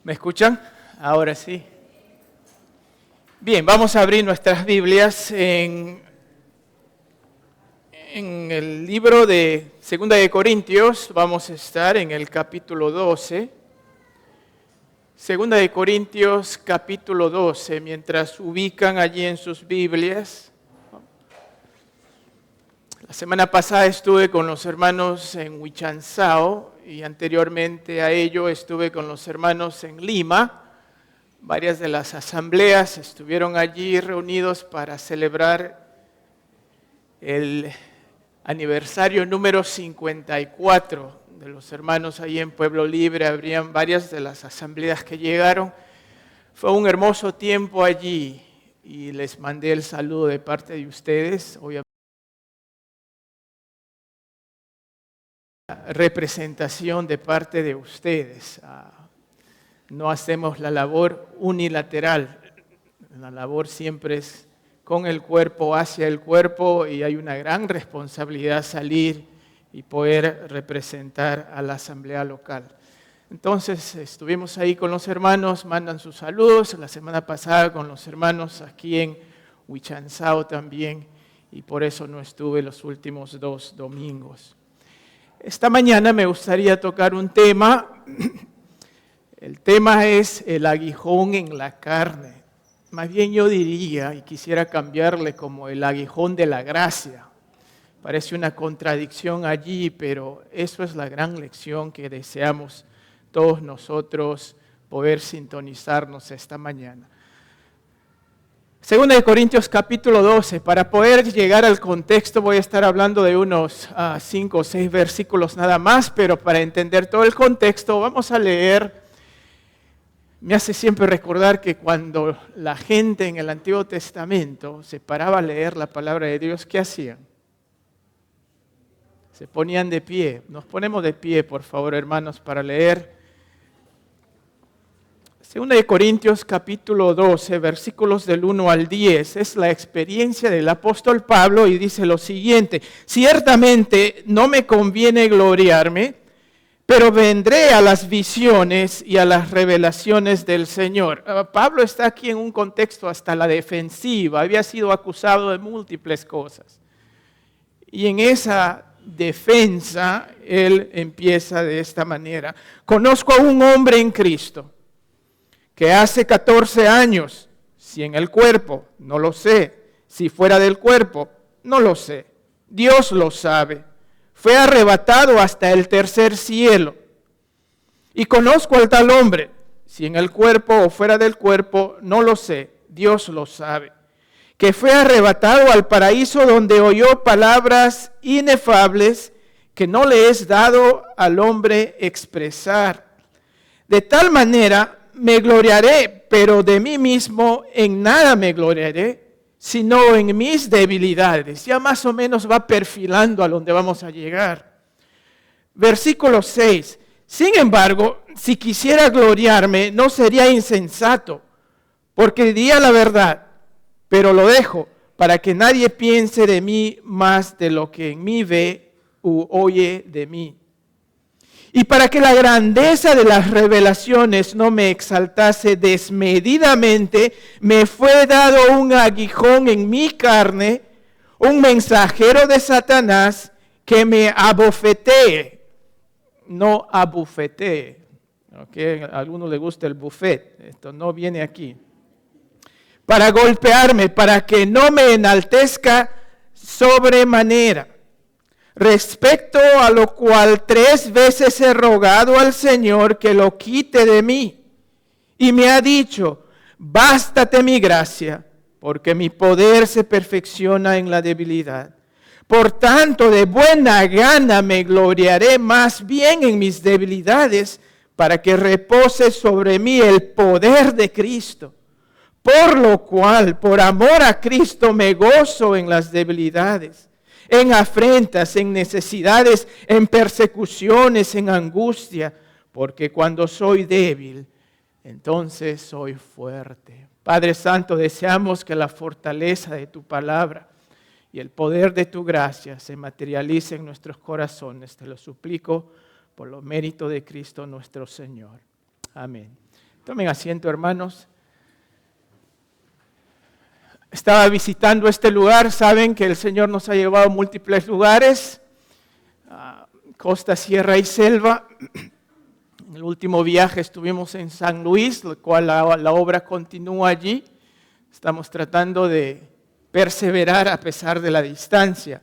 ¿Me escuchan? Ahora sí. Bien, vamos a abrir nuestras Biblias en el libro de 2 de Corintios. Vamos a estar en el capítulo 12. 2 de Corintios, capítulo 12, mientras ubican allí en sus Biblias. La semana pasada estuve con los hermanos en Huichanzao y anteriormente a ello estuve con los hermanos en Lima. Varias de las asambleas estuvieron allí reunidos para celebrar el aniversario número 54 de los hermanos allí en Pueblo Libre. Habrían varias de las asambleas que llegaron. Fue un hermoso tiempo allí y les mandé el saludo de parte de ustedes. Obviamente, representación de parte de ustedes. No hacemos la labor unilateral, la labor siempre es con el cuerpo, hacia el cuerpo, y hay una gran responsabilidad salir y poder representar a la asamblea local. Entonces estuvimos ahí con los hermanos, mandan sus saludos, la semana pasada con los hermanos aquí en Huichanzao también, y por eso no estuve los últimos 2 domingos. Esta mañana me gustaría tocar un tema. El tema es el aguijón en la carne. Más bien yo diría, y quisiera cambiarle como el aguijón de la gracia. Parece una contradicción allí, pero eso es la gran lección que deseamos todos nosotros poder sintonizarnos esta mañana. 2 de Corintios capítulo 12, para poder llegar al contexto voy a estar hablando de unos 5 o 6 versículos nada más, pero para entender todo el contexto vamos a leer. Me hace siempre recordar que cuando la gente en el Antiguo Testamento se paraba a leer la palabra de Dios, ¿qué hacían? Se ponían de pie. Nos ponemos de pie, por favor, hermanos, para leer 2 de Corintios capítulo 12, versículos del 1 al 10. Es la experiencia del apóstol Pablo y dice lo siguiente: ciertamente no me conviene gloriarme, pero vendré a las visiones y a las revelaciones del Señor. Pablo está aquí en un contexto hasta la defensiva. Había sido acusado de múltiples cosas. Y en esa defensa, él empieza de esta manera. Conozco a un hombre en Cristo que hace 14 años, si en el cuerpo, no lo sé, si fuera del cuerpo, no lo sé. Dios lo sabe. Fue arrebatado hasta el tercer cielo. Y conozco al tal hombre, si en el cuerpo o fuera del cuerpo, no lo sé, Dios lo sabe, que fue arrebatado al paraíso donde oyó palabras inefables que no le es dado al hombre expresar. De tal manera me gloriaré, pero de mí mismo en nada me gloriaré, sino en mis debilidades. Ya más o menos va perfilando a donde vamos a llegar. Versículo 6. Sin embargo, si quisiera gloriarme, no sería insensato, porque diría la verdad, pero lo dejo para que nadie piense de mí más de lo que en mí ve u oye de mí. Y para que la grandeza de las revelaciones no me exaltase desmedidamente, me fue dado un aguijón en mi carne, un mensajero de Satanás que me abofetee, no abufetee. Okay, a algunos les gusta el buffet, esto no viene aquí. Para golpearme, para que no me enaltezca sobremanera. Respecto a lo cual 3 veces he rogado al Señor que lo quite de mí. Y me ha dicho: bástate mi gracia, porque mi poder se perfecciona en la debilidad. Por tanto, de buena gana me gloriaré más bien en mis debilidades, para que repose sobre mí el poder de Cristo. Por lo cual, por amor a Cristo, me gozo en las debilidades, en afrentas, en necesidades, en persecuciones, en angustia, porque cuando soy débil, entonces soy fuerte. Padre Santo, deseamos que la fortaleza de tu palabra y el poder de tu gracia se materialice en nuestros corazones. Te lo suplico por los méritos de Cristo nuestro Señor. Amén. Tomen asiento, hermanos. Estaba visitando este lugar. Saben que el Señor nos ha llevado a múltiples lugares, costa, sierra y selva. En el último viaje estuvimos en San Luis, lo cual la obra continúa allí. Estamos tratando de perseverar a pesar de la distancia.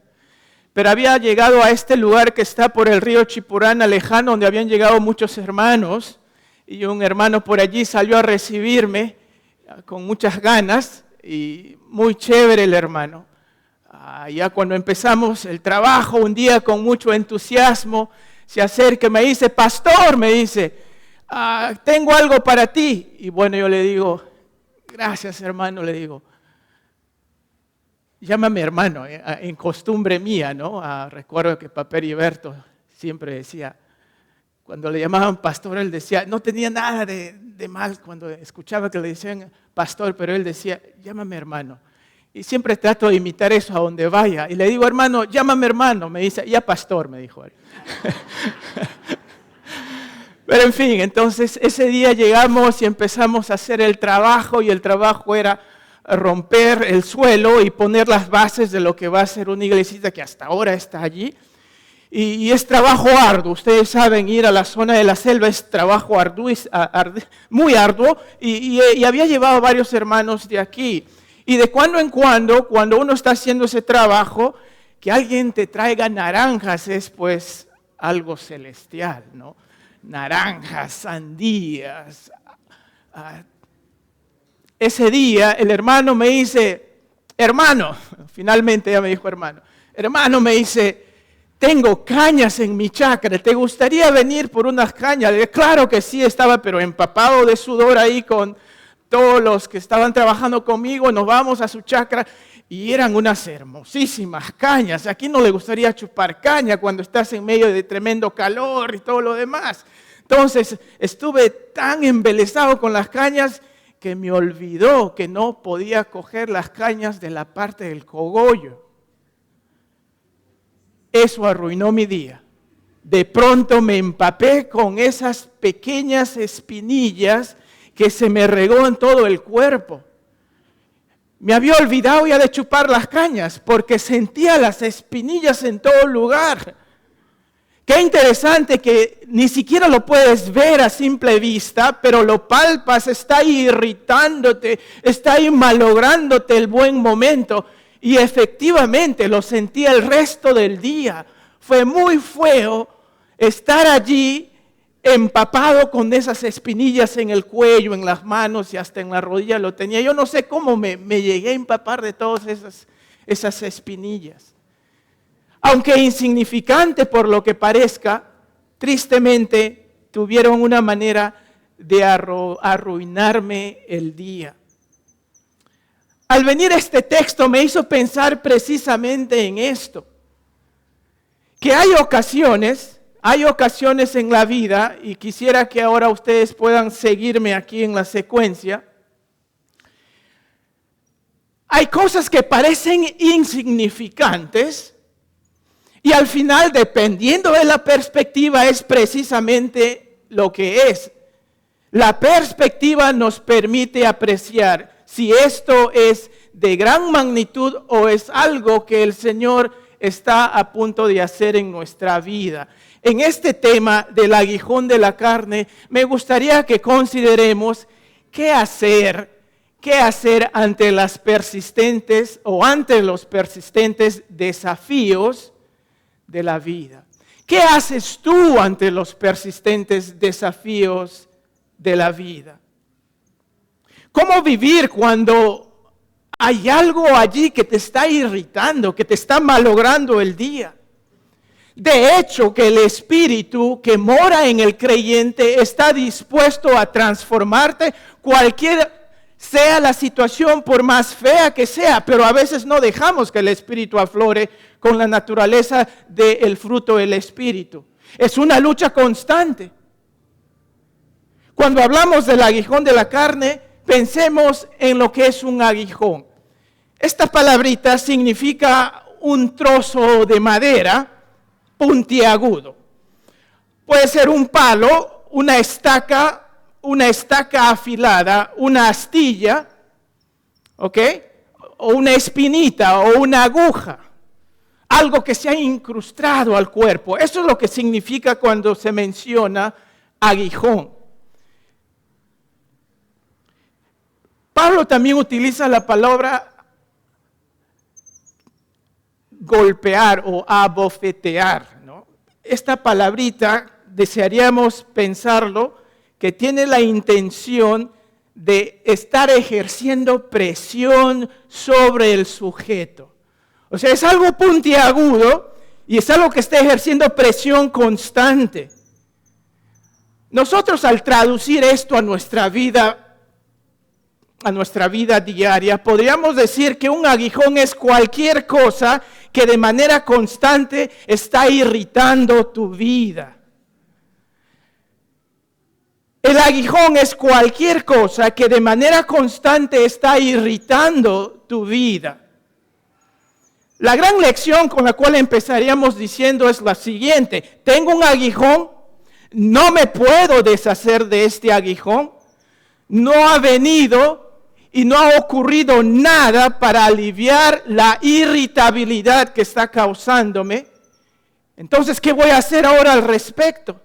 Pero había llegado a este lugar que está por el río Chipurana lejano, donde habían llegado muchos hermanos. Y un hermano por allí salió a recibirme con muchas ganas y muy chévere el hermano. Ya cuando empezamos el trabajo, un día con mucho entusiasmo, se acerca y me dice, pastor, me dice, tengo algo para ti. Y bueno, yo le digo, gracias hermano, le digo, llámame hermano, en costumbre mía, ¿no? Recuerdo que Papá Heriberto siempre decía, cuando le llamaban pastor, él decía, no tenía nada de mal cuando escuchaba que le decían pastor, pero él decía, llámame hermano. Y siempre trato de imitar eso a donde vaya. Y le digo, hermano, llámame hermano. Me dice, ya pastor, me dijo él. Pero en fin, entonces ese día llegamos y empezamos a hacer el trabajo. Y el trabajo era romper el suelo y poner las bases de lo que va a ser una iglesita que hasta ahora está allí. Y es trabajo arduo. Ustedes saben, ir a la zona de la selva es trabajo muy arduo. Y había llevado varios hermanos de aquí. Y de cuando en cuando uno está haciendo ese trabajo, que alguien te traiga naranjas es pues algo celestial, ¿no? Naranjas, sandías. Ese día el hermano me dice, hermano, finalmente ya me dijo hermano me dice, tengo cañas en mi chacra, ¿te gustaría venir por unas cañas? Le dije, claro que sí, estaba pero empapado de sudor ahí con todos los que estaban trabajando conmigo. Nos vamos a su chacra y eran unas hermosísimas cañas. ¿A quién no le gustaría chupar caña cuando estás en medio de tremendo calor y todo lo demás? Entonces estuve tan embelesado con las cañas que me olvidó que no podía coger las cañas de la parte del cogollo. Eso arruinó mi día. De pronto me empapé con esas pequeñas espinillas que se me regó en todo el cuerpo. Me había olvidado ya de chupar las cañas porque sentía las espinillas en todo lugar. Qué interesante que ni siquiera lo puedes ver a simple vista, pero lo palpas, está ahí irritándote, está ahí malográndote el buen momento. Y efectivamente lo sentí el resto del día. Fue muy feo estar allí empapado con esas espinillas en el cuello, en las manos y hasta en la rodilla lo tenía. Yo no sé cómo me llegué a empapar de todas esas espinillas. Aunque insignificante por lo que parezca, tristemente tuvieron una manera de arruinarme el día. Al venir este texto me hizo pensar precisamente en esto, que hay ocasiones en la vida, y quisiera que ahora ustedes puedan seguirme aquí en la secuencia. Hay cosas que parecen insignificantes y al final, dependiendo de la perspectiva, es precisamente lo que es. La perspectiva nos permite apreciar si esto es de gran magnitud o es algo que el Señor está a punto de hacer en nuestra vida. En este tema del aguijón de la carne, me gustaría que consideremos qué hacer ante las persistentes o ante los persistentes desafíos de la vida. ¿Qué haces tú ante los persistentes desafíos de la vida? ¿Cómo vivir cuando hay algo allí que te está irritando, que te está malogrando el día? De hecho, que el Espíritu que mora en el creyente está dispuesto a transformarte, cualquier sea la situación, por más fea que sea, pero a veces no dejamos que el Espíritu aflore con la naturaleza del fruto del Espíritu. Es una lucha constante. Cuando hablamos del aguijón de la carne, pensemos en lo que es un aguijón. Esta palabrita significa un trozo de madera puntiagudo. Puede ser un palo, una estaca, una estaca afilada, una astilla, ¿ok? O una espinita o una aguja. Algo que se ha incrustado al cuerpo. Eso es lo que significa cuando se menciona aguijón. Pablo también utiliza la palabra golpear o abofetear, ¿no? Esta palabrita, desearíamos pensarlo, que tiene la intención de estar ejerciendo presión sobre el sujeto. O sea, es algo puntiagudo y es algo que está ejerciendo presión constante. Nosotros al traducir esto a nuestra vida diaria, podríamos decir que un aguijón es cualquier cosa que de manera constante está irritando tu vida. El aguijón es cualquier cosa que de manera constante está irritando tu vida. La gran lección con la cual empezaríamos diciendo es la siguiente: tengo un aguijón, no me puedo deshacer de este aguijón, no ha venido y no ha ocurrido nada para aliviar la irritabilidad que está causándome. Entonces, ¿qué voy a hacer ahora al respecto?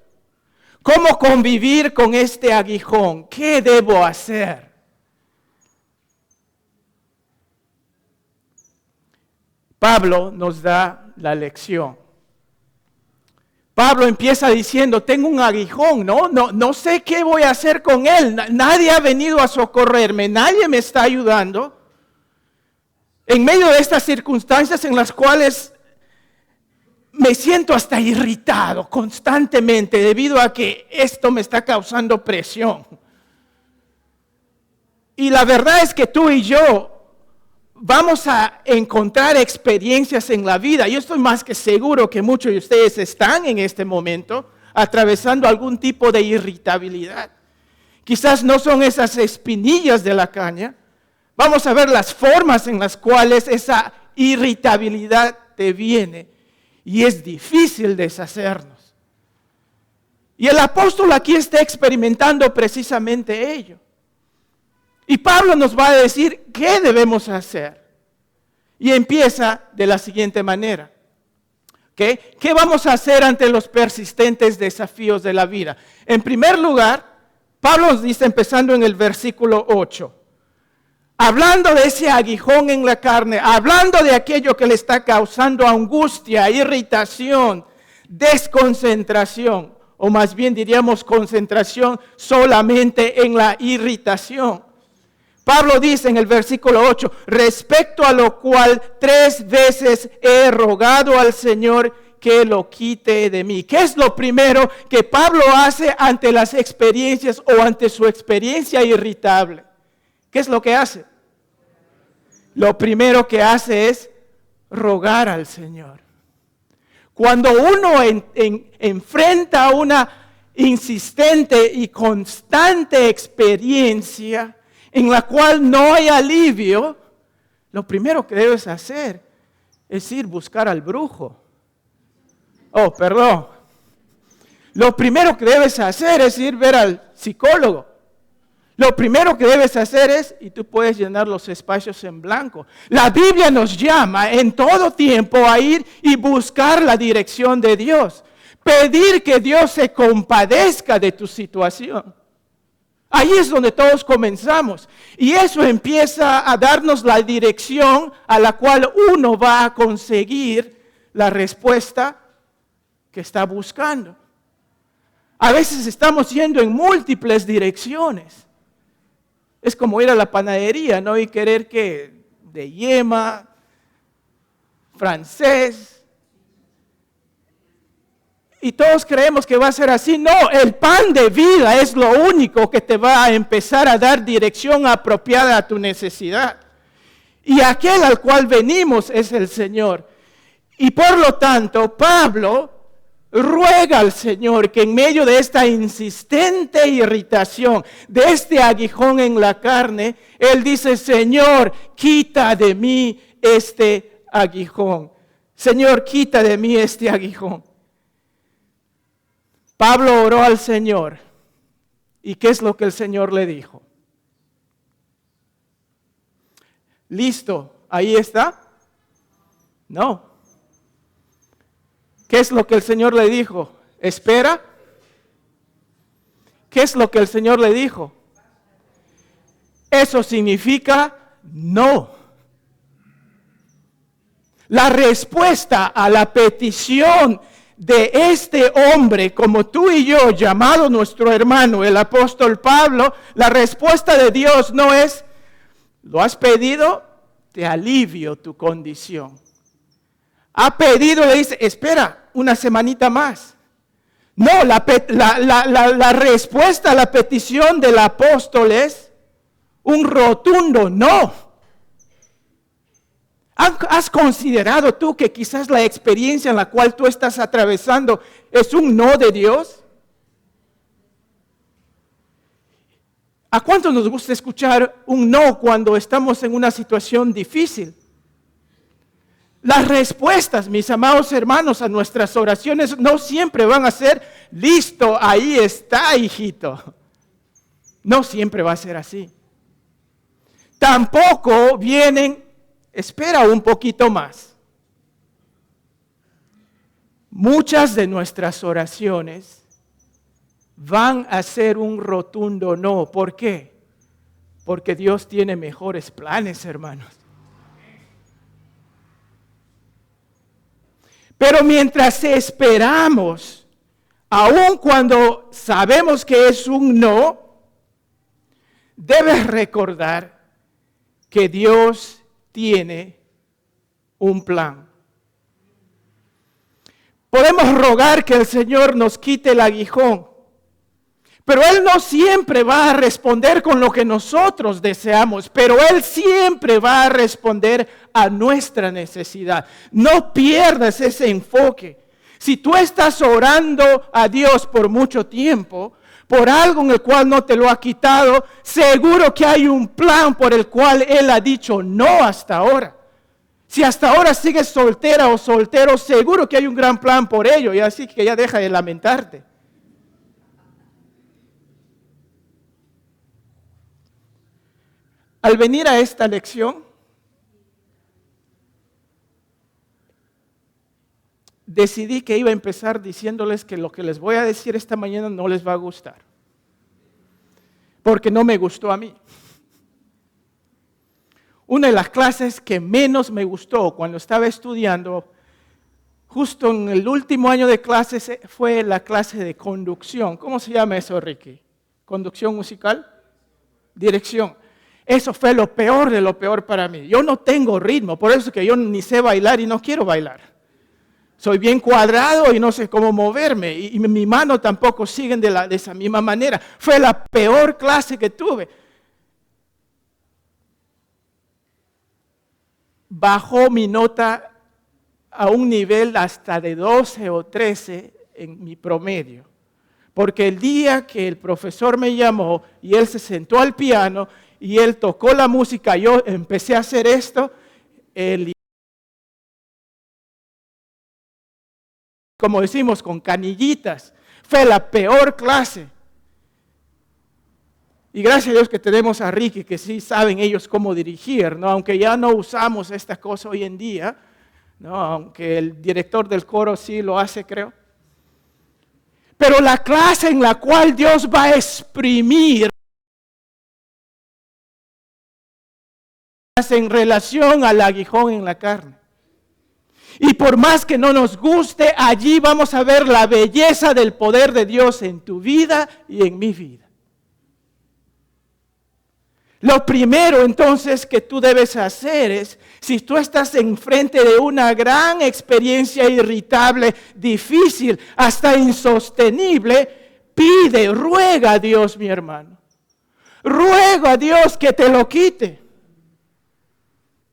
¿Cómo convivir con este aguijón? ¿Qué debo hacer? Pablo nos da la lección. Pablo empieza diciendo, tengo un aguijón, no sé qué voy a hacer con él. Nadie ha venido a socorrerme, nadie me está ayudando. En medio de estas circunstancias en las cuales me siento hasta irritado constantemente debido a que esto me está causando presión. Y la verdad es que tú y yo vamos a encontrar experiencias en la vida. Yo estoy más que seguro que muchos de ustedes están en este momento atravesando algún tipo de irritabilidad. Quizás no son esas espinillas de la caña. Vamos a ver las formas en las cuales esa irritabilidad te viene. Y es difícil deshacernos. Y el apóstol aquí está experimentando precisamente ello. Y Pablo nos va a decir qué debemos hacer. Y empieza de la siguiente manera. ¿Okay? ¿Qué vamos a hacer ante los persistentes desafíos de la vida? En primer lugar, Pablo nos dice, empezando en el versículo 8, hablando de ese aguijón en la carne, hablando de aquello que le está causando angustia, irritación, desconcentración, o más bien diríamos concentración solamente en la irritación. Pablo dice en el versículo 8, respecto a lo cual 3 veces he rogado al Señor que lo quite de mí. ¿Qué es lo primero que Pablo hace ante las experiencias o ante su experiencia irritable? ¿Qué es lo que hace? Lo primero que hace es rogar al Señor. Cuando uno enfrenta una insistente y constante experiencia en la cual no hay alivio, lo primero que debes hacer es ir a buscar al brujo. Lo primero que debes hacer es ir a ver al psicólogo. Lo primero que debes hacer es, y tú puedes llenar los espacios en blanco, la Biblia nos llama en todo tiempo a ir y buscar la dirección de Dios. Pedir que Dios se compadezca de tu situación. Ahí es donde todos comenzamos. Y eso empieza a darnos la dirección a la cual uno va a conseguir la respuesta que está buscando. A veces estamos yendo en múltiples direcciones. Es como ir a la panadería, ¿no? Y querer que de yema, francés. Y todos creemos que va a ser así. No, el pan de vida es lo único que te va a empezar a dar dirección apropiada a tu necesidad. Y aquel al cual venimos es el Señor. Y por lo tanto, Pablo ruega al Señor que en medio de esta insistente irritación, de este aguijón en la carne, Él dice, Señor, quita de mí este aguijón. Señor, quita de mí este aguijón. Pablo oró al Señor ¿Y qué es lo que el Señor le dijo? ¿Listo? ¿Ahí está? No. ¿Qué es lo que el Señor le dijo? ¿Espera? ¿Qué es lo que el Señor le dijo? Eso significa no. La respuesta a la petición de este hombre, como tú y yo, llamado nuestro hermano, el apóstol Pablo, la respuesta de Dios no es, ¿lo has pedido? Te alivio tu condición. Ha pedido, le dice, espera una semanita más. No, la respuesta a la petición del apóstol es un rotundo no. ¿Has considerado tú que quizás la experiencia en la cual tú estás atravesando es un no de Dios? ¿A cuánto nos gusta escuchar un no cuando estamos en una situación difícil? Las respuestas, mis amados hermanos, a nuestras oraciones no siempre van a ser, listo, ahí está, hijito. No siempre va a ser así. Tampoco vienen, espera un poquito más. Muchas de nuestras oraciones van a ser un rotundo no. ¿Por qué? Porque Dios tiene mejores planes, hermanos. Pero mientras esperamos, aun cuando sabemos que es un no, debes recordar que Dios tiene un plan. Podemos rogar que el Señor nos quite el aguijón, pero Él no siempre va a responder con lo que nosotros deseamos, pero Él siempre va a responder a nuestra necesidad. No pierdas ese enfoque. Si tú estás orando a Dios por mucho tiempo, por algo en el cual no te lo ha quitado, seguro que hay un plan por el cual Él ha dicho no hasta ahora. Si hasta ahora sigues soltera o soltero, seguro que hay un gran plan por ello, y así que ya deja de lamentarte. Al venir a esta lección, decidí que iba a empezar diciéndoles que lo que les voy a decir esta mañana no les va a gustar, porque no me gustó a mí. Una de las clases que menos me gustó cuando estaba estudiando, justo en el último año de clases, fue la clase de conducción. ¿Cómo se llama eso, Ricky? ¿Conducción musical? Dirección. Eso fue lo peor de lo peor para mí. Yo no tengo ritmo, por eso que yo ni sé bailar y no quiero bailar. Soy bien cuadrado y no sé cómo moverme, y mi mano tampoco siguen de esa misma manera. Fue la peor clase que tuve. Bajó mi nota a un nivel hasta de 12 o 13 en mi promedio. Porque el día que el profesor me llamó y él se sentó al piano y él tocó la música, yo empecé a hacer esto, como decimos, con canillitas. Fue la peor clase. Y gracias a Dios que tenemos a Ricky, que sí saben ellos cómo dirigir, ¿no? Aunque ya no usamos esta cosa hoy en día, ¿no? Aunque el director del coro sí lo hace, creo. Pero la clase en la cual Dios va a exprimir en relación al aguijón en la carne. Y por más que no nos guste, allí vamos a ver la belleza del poder de Dios en tu vida y en mi vida. Lo primero entonces que tú debes hacer es, si tú estás enfrente de una gran experiencia irritable, difícil, hasta insostenible, pide, ruega a Dios, mi hermano. Ruega a Dios que te lo quite.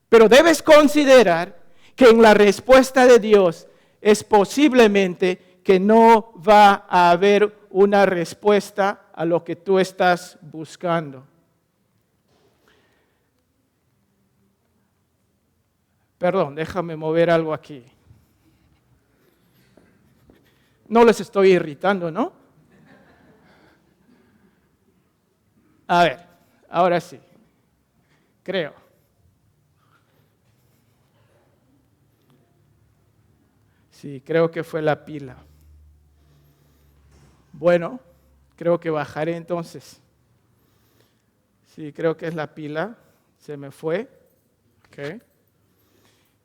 Pero debes considerar que en la respuesta de Dios es posiblemente que no va a haber una respuesta a lo que tú estás buscando. Perdón, déjame mover algo aquí. No les estoy irritando, ¿no? A ver, ahora sí. Creo. Sí, creo que fue la pila. Bueno, creo que bajaré entonces. Sí, creo que es la pila. Se me fue. Ok.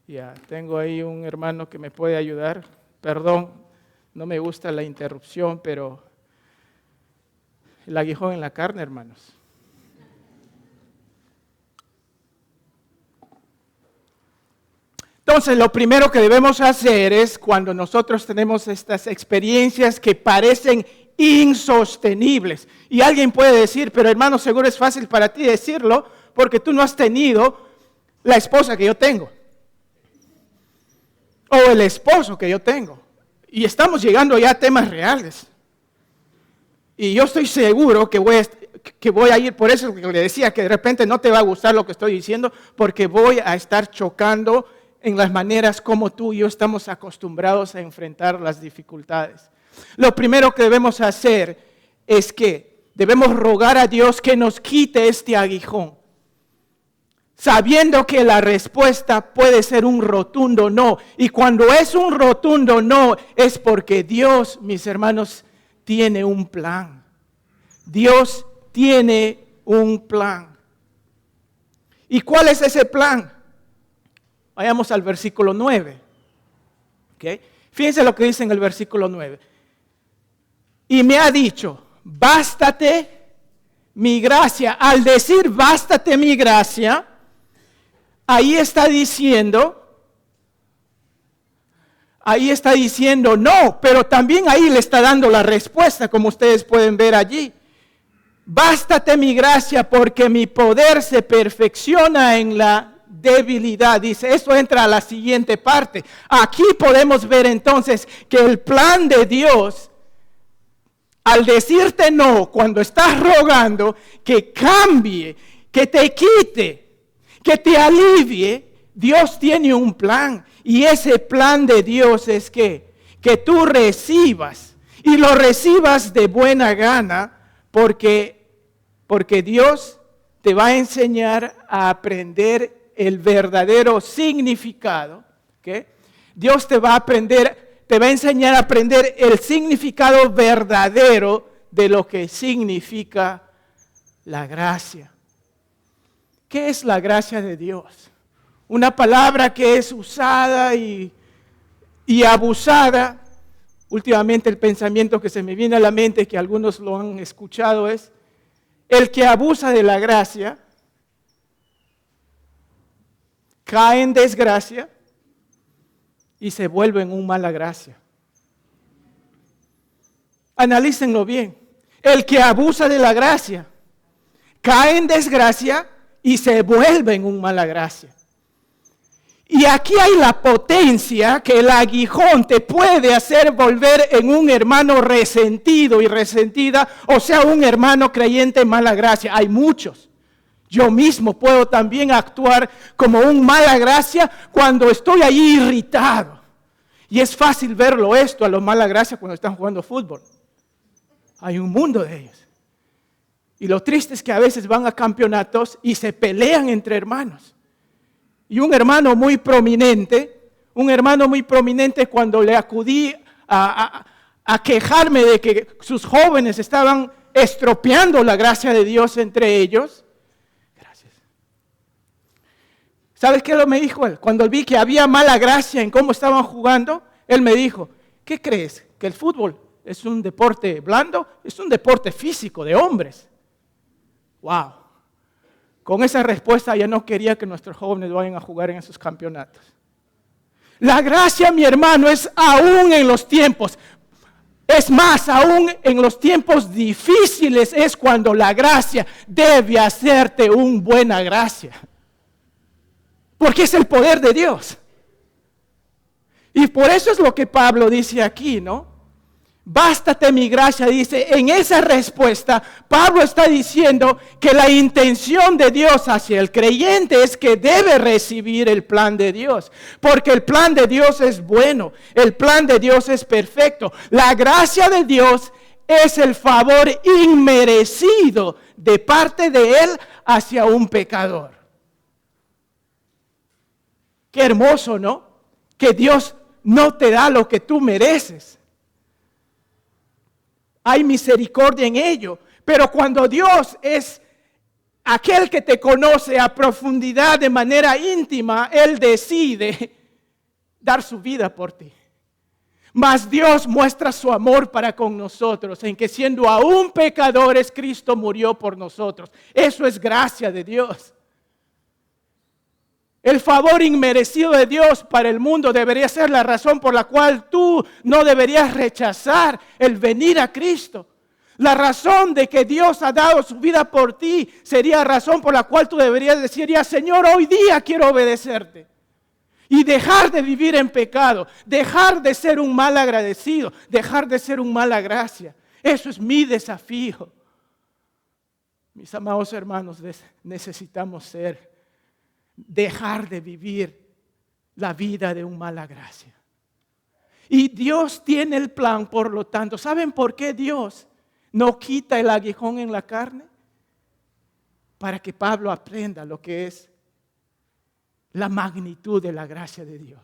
Ya, tengo ahí un hermano que me puede ayudar. Perdón, no me gusta la interrupción, pero el aguijón en la carne, hermanos. Entonces, lo primero que debemos hacer es cuando nosotros tenemos estas experiencias que parecen insostenibles. Y alguien puede decir, pero hermano, seguro es fácil para ti decirlo porque tú no has tenido la esposa que yo tengo. O el esposo que yo tengo. Y estamos llegando ya a temas reales. Y yo estoy seguro que voy a ir, por eso que le decía que de repente no te va a gustar lo que estoy diciendo, porque voy a estar chocando en las maneras como tú y yo estamos acostumbrados a enfrentar las dificultades. Lo primero que debemos hacer es que debemos rogar a Dios que nos quite este aguijón, sabiendo que la respuesta puede ser un rotundo no. Y cuando es un rotundo no, es porque Dios, mis hermanos, tiene un plan. Dios tiene un plan. ¿Y cuál es ese plan? Vayamos al versículo 9. ¿Okay? Fíjense lo que dice en el versículo 9. Y me ha dicho, bástate mi gracia. Al decir bástate mi gracia, ahí está diciendo no, pero también ahí le está dando la respuesta, como ustedes pueden ver allí. Bástate mi gracia porque mi poder se perfecciona en la debilidad. Dice, esto entra a la siguiente parte. Aquí podemos ver entonces que el plan de Dios, al decirte no, cuando estás rogando, que cambie, que te quite, que te alivie, Dios tiene un plan. Y ese plan de Dios es que tú recibas, y lo recibas de buena gana, porque Dios te va a enseñar a aprender el verdadero significado. ¿Okay? Dios te va a enseñar a aprender el significado verdadero de lo que significa la gracia. ¿Qué es la gracia de Dios? Una palabra que es usada y abusada. Últimamente el pensamiento que se me viene a la mente, que algunos lo han escuchado, es el que abusa de la gracia cae en desgracia y se vuelve en una mala gracia. Analícenlo bien. El que abusa de la gracia cae en desgracia y se vuelve en una mala gracia. Y aquí hay la potencia que el aguijón te puede hacer volver en un hermano resentido y resentida, o sea, un hermano creyente en mala gracia. Hay muchos. Yo mismo puedo también actuar como un mala gracia cuando estoy ahí irritado. Y es fácil verlo esto a los mala gracia cuando están jugando fútbol. Hay un mundo de ellos. Y lo triste es que a veces van a campeonatos y se pelean entre hermanos. Y un hermano muy prominente cuando le acudí a quejarme de que sus jóvenes estaban estropeando la gracia de Dios entre ellos. Gracias. ¿Sabes qué me dijo él? Cuando vi que había mala gracia en cómo estaban jugando, él me dijo, ¿qué crees? ¿Que el fútbol es un deporte blando? Es un deporte físico de hombres. ¡Wow! Con esa respuesta ya no quería que nuestros jóvenes vayan a jugar en esos campeonatos. La gracia, mi hermano, es aún en los tiempos. Es más, aún en los tiempos difíciles es cuando la gracia debe hacerte una buena gracia. Porque es el poder de Dios. Y por eso es lo que Pablo dice aquí, ¿no? Bástate mi gracia, dice. En esa respuesta, Pablo está diciendo que la intención de Dios hacia el creyente es que debe recibir el plan de Dios. Porque el plan de Dios es bueno, el plan de Dios es perfecto. La gracia de Dios es el favor inmerecido de parte de Él hacia un pecador. Qué hermoso, ¿no? Que Dios no te da lo que tú mereces. Hay misericordia en ello. Pero cuando Dios es aquel que te conoce a profundidad de manera íntima, Él decide dar su vida por ti. Mas Dios muestra su amor para con nosotros, en que siendo aún pecadores, Cristo murió por nosotros. Eso es gracia de Dios. El favor inmerecido de Dios para el mundo debería ser la razón por la cual tú no deberías rechazar el venir a Cristo. La razón de que Dios ha dado su vida por ti sería razón por la cual tú deberías decir, ya Señor, hoy día quiero obedecerte. Y dejar de vivir en pecado, dejar de ser un mal agradecido, dejar de ser un mala gracia. Eso es mi desafío. Mis amados hermanos, necesitamos dejar de vivir la vida de un mala gracia. Y Dios tiene el plan, por lo tanto. ¿Saben por qué Dios no quita el aguijón en la carne? Para que Pablo aprenda lo que es la magnitud de la gracia de Dios.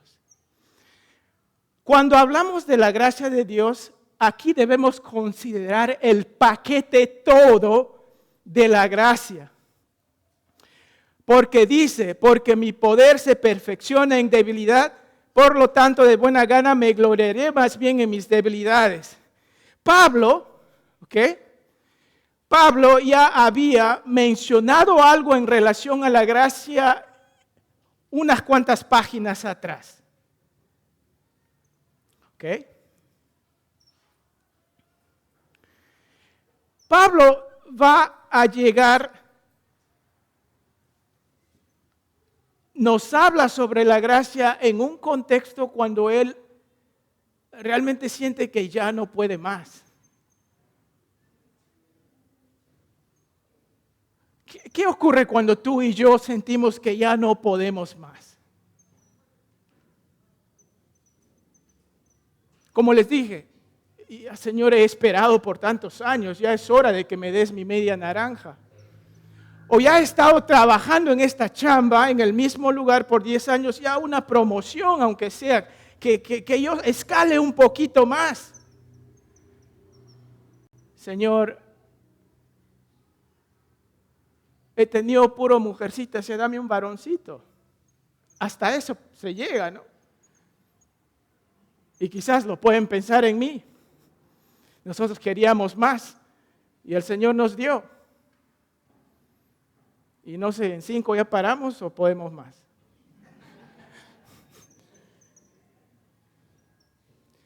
Cuando hablamos de la gracia de Dios, aquí debemos considerar el paquete todo de la gracia. Porque dice, porque mi poder se perfecciona en debilidad, por lo tanto de buena gana me gloriaré más bien en mis debilidades. Pablo ya había mencionado algo en relación a la gracia unas cuantas páginas atrás. Pablo va a llegar, nos habla sobre la gracia en un contexto cuando él realmente siente que ya no puede más. ¿Qué ocurre cuando tú y yo sentimos que ya no podemos más? Como les dije, Señor, he esperado por tantos años, ya es hora de que me des mi media naranja. O ya he estado trabajando en esta chamba, en el mismo lugar por 10 años, ya una promoción, aunque sea, que yo escale un poquito más. Señor, he tenido puro mujercita, dame un varoncito. Hasta eso se llega, ¿no? Y quizás lo pueden pensar en mí. Nosotros queríamos más y el Señor nos dio. Y no sé, ¿en 5 ya paramos o podemos más?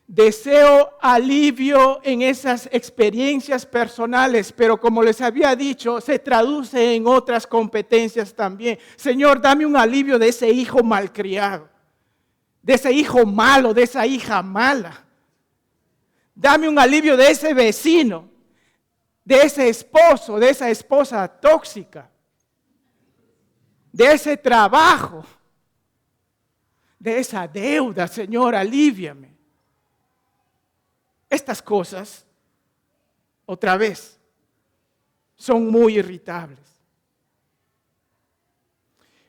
Deseo alivio en esas experiencias personales, pero como les había dicho, se traduce en otras competencias también. Señor, dame un alivio de ese hijo malcriado, de ese hijo malo, de esa hija mala. Dame un alivio de ese vecino, de ese esposo, de esa esposa tóxica, de ese trabajo, de esa deuda. Señor, alivíame. Estas cosas, otra vez, son muy irritables.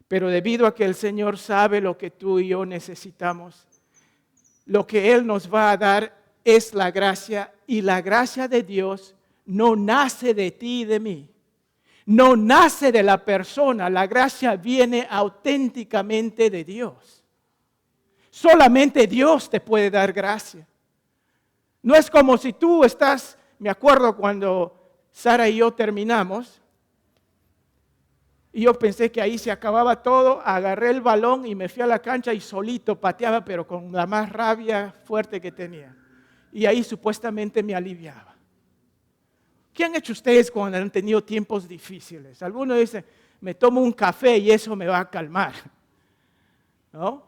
Pero debido a que el Señor sabe lo que tú y yo necesitamos, lo que Él nos va a dar es la gracia, y la gracia de Dios no nace de ti y de mí. No nace de la persona, la gracia viene auténticamente de Dios. Solamente Dios te puede dar gracia. No es como si tú estás, me acuerdo cuando Sara y yo terminamos, y yo pensé que ahí se acababa todo, agarré el balón y me fui a la cancha y solito pateaba, pero con la más rabia fuerte que tenía. Y ahí supuestamente me aliviaba. ¿Qué han hecho ustedes cuando han tenido tiempos difíciles? Algunos dicen, me tomo un café y eso me va a calmar, ¿no?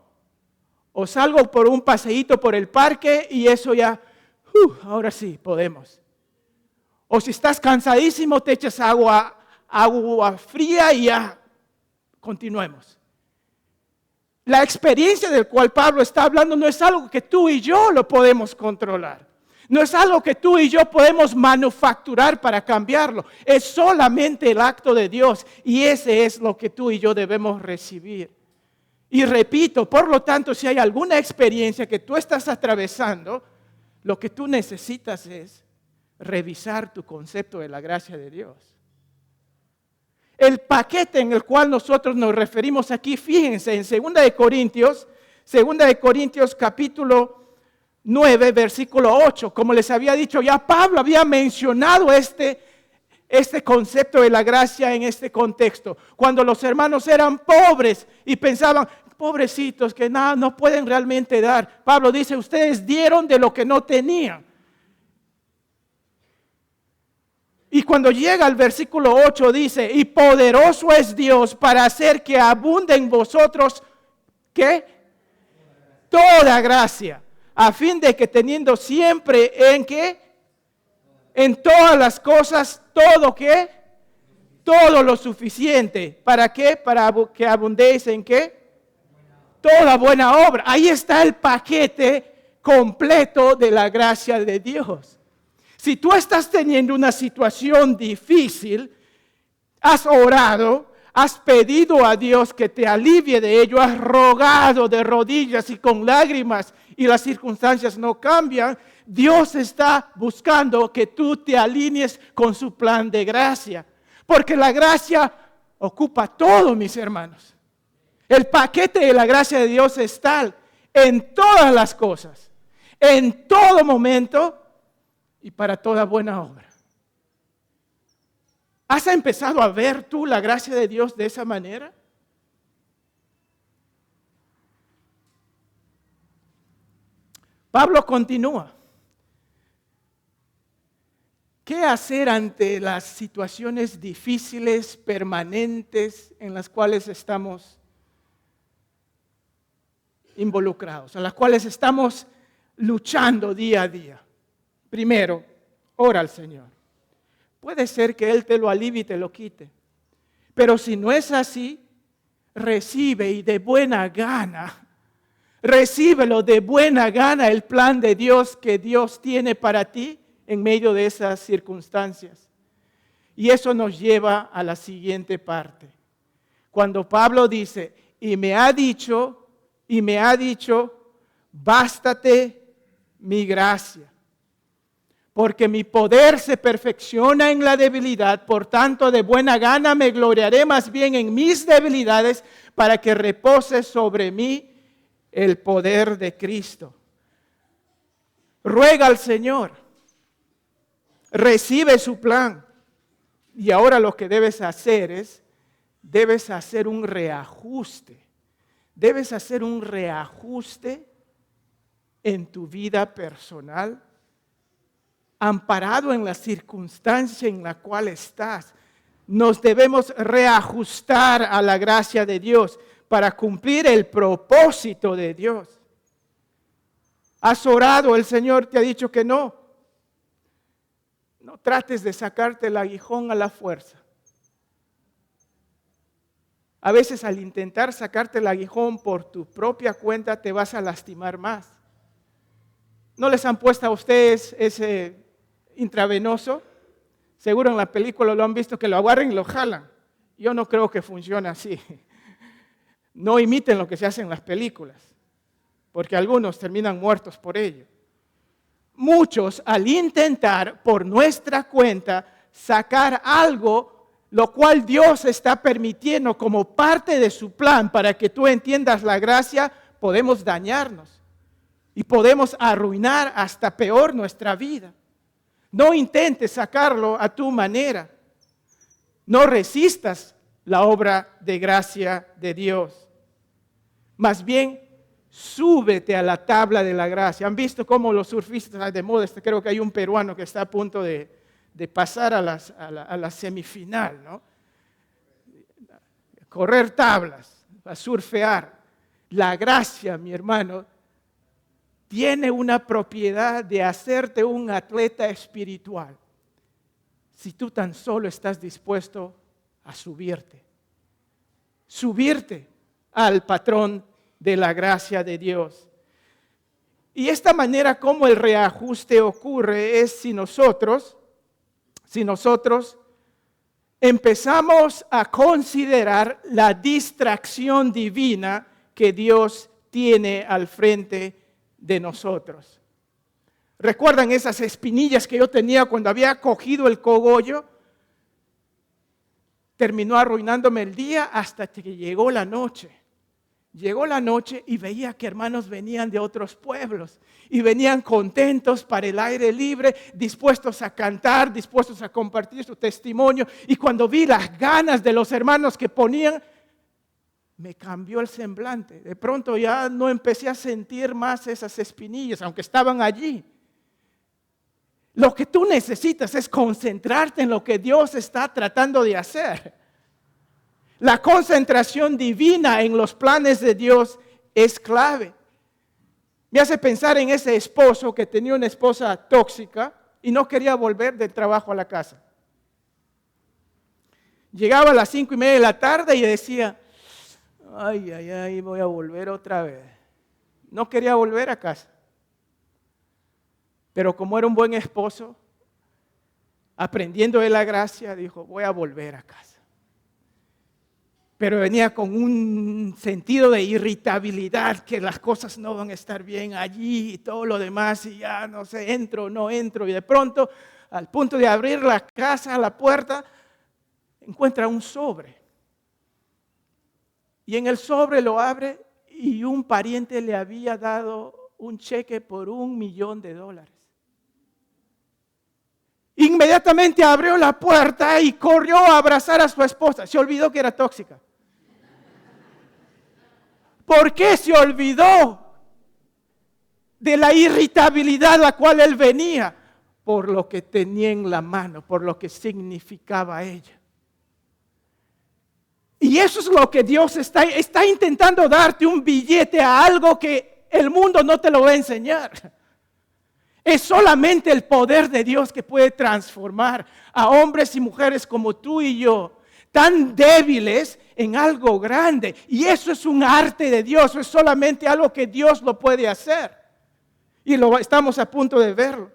O salgo por un paseíto por el parque y eso ya... ahora sí, podemos. O si estás cansadísimo, te echas agua fría y ya, continuemos. La experiencia del cual Pablo está hablando no es algo que tú y yo lo podemos controlar. No es algo que tú y yo podemos manufacturar para cambiarlo. Es solamente el acto de Dios y ese es lo que tú y yo debemos recibir. Y repito, por lo tanto, si hay alguna experiencia que tú estás atravesando, lo que tú necesitas es revisar tu concepto de la gracia de Dios. El paquete en el cual nosotros nos referimos aquí, fíjense, en 2 de Corintios capítulo 9, versículo 8, como les había dicho ya, Pablo había mencionado este concepto de la gracia en este contexto. Cuando los hermanos eran pobres y pensaban, pobrecitos que nada, no pueden realmente dar. Pablo dice, ustedes dieron de lo que no tenían. Y cuando llega al versículo 8 dice, y poderoso es Dios para hacer que abunde en vosotros, ¿qué? Toda gracia, a fin de que teniendo siempre en ¿qué? En todas las cosas, todo ¿qué? Todo lo suficiente. ¿Para qué? Para que abundéis en ¿qué? Toda buena obra. Ahí está el paquete completo de la gracia de Dios. Si tú estás teniendo una situación difícil, has orado, has pedido a Dios que te alivie de ello, has rogado de rodillas y con lágrimas y las circunstancias no cambian, Dios está buscando que tú te alinees con su plan de gracia. Porque la gracia ocupa todo, mis hermanos. El paquete de la gracia de Dios es tal en todas las cosas, en todo momento y para toda buena obra. ¿Has empezado a ver tú la gracia de Dios de esa manera? Pablo continúa. ¿Qué hacer ante las situaciones difíciles, permanentes, en las cuales estamos involucrados, en las cuales estamos luchando día a día? Primero, ora al Señor. Puede ser que Él te lo alivie y te lo quite. Pero si no es así, recibe y de buena gana, recíbelo de buena gana el plan de Dios que Dios tiene para ti en medio de esas circunstancias. Y eso nos lleva a la siguiente parte. Cuando Pablo dice, y me ha dicho, bástate mi gracia. Porque mi poder se perfecciona en la debilidad, por tanto de buena gana me gloriaré más bien en mis debilidades para que repose sobre mí el poder de Cristo. Ruega al Señor, recibe su plan y ahora lo que debes hacer un reajuste. Debes hacer un reajuste en tu vida personal, amparado en la circunstancia en la cual estás. Nos debemos reajustar a la gracia de Dios para cumplir el propósito de Dios. ¿Has orado? El Señor te ha dicho que no. No trates de sacarte el aguijón a la fuerza. A veces al intentar sacarte el aguijón por tu propia cuenta te vas a lastimar más. ¿No les han puesto a ustedes ese intravenoso? Seguro en la película lo han visto que lo agarran y lo jalan. Yo no creo que funcione así. No imiten lo que se hace en las películas, porque algunos terminan muertos por ello. Muchos al intentar por nuestra cuenta sacar algo, lo cual Dios está permitiendo como parte de su plan para que tú entiendas la gracia, podemos dañarnos y podemos arruinar hasta peor nuestra vida. No intentes sacarlo a tu manera. No resistas la obra de gracia de Dios. Más bien, súbete a la tabla de la gracia. ¿Han visto cómo los surfistas de moda? Creo que hay un peruano que está a punto de pasar a la semifinal, ¿no? Correr tablas, a surfear. La gracia, mi hermano, tiene una propiedad de hacerte un atleta espiritual. Si tú tan solo estás dispuesto a subirte al patrón de la gracia de Dios. Y esta manera como el reajuste ocurre es si nosotros empezamos a considerar la distracción divina que Dios tiene al frente de nosotros. ¿Recuerdan esas espinillas que yo tenía cuando había cogido el cogollo? Terminó arruinándome el día hasta que llegó la noche. Llegó la noche y veía que hermanos venían de otros pueblos y venían contentos para el aire libre, dispuestos a cantar, dispuestos a compartir su testimonio. Y cuando vi las ganas de los hermanos que ponían, me cambió el semblante. De pronto ya no empecé a sentir más esas espinillas, aunque estaban allí. Lo que tú necesitas es concentrarte en lo que Dios está tratando de hacer. La concentración divina en los planes de Dios es clave. Me hace pensar en ese esposo que tenía una esposa tóxica y no quería volver del trabajo a la casa. Llegaba a las 5:30 de la tarde y decía, ay, voy a volver otra vez. No quería volver a casa. Pero como era un buen esposo, aprendiendo de la gracia, dijo, voy a volver a casa. Pero venía con un sentido de irritabilidad, que las cosas no van a estar bien allí y todo lo demás, y ya no sé, entro o no entro. Y de pronto, al punto de abrir la casa, la puerta, encuentra un sobre. Y en el sobre lo abre y un pariente le había dado un cheque por $1,000,000. Inmediatamente abrió la puerta y corrió a abrazar a su esposa. Se olvidó que era tóxica. ¿Por qué se olvidó de la irritabilidad a la cual él venía? Por lo que tenía en la mano, por lo que significaba ella. Y eso es lo que Dios está intentando darte un billete a algo que el mundo no te lo va a enseñar. Es solamente el poder de Dios que puede transformar a hombres y mujeres como tú y yo, tan débiles en algo grande. Y eso es un arte de Dios, es solamente algo que Dios lo puede hacer. Y estamos a punto de verlo.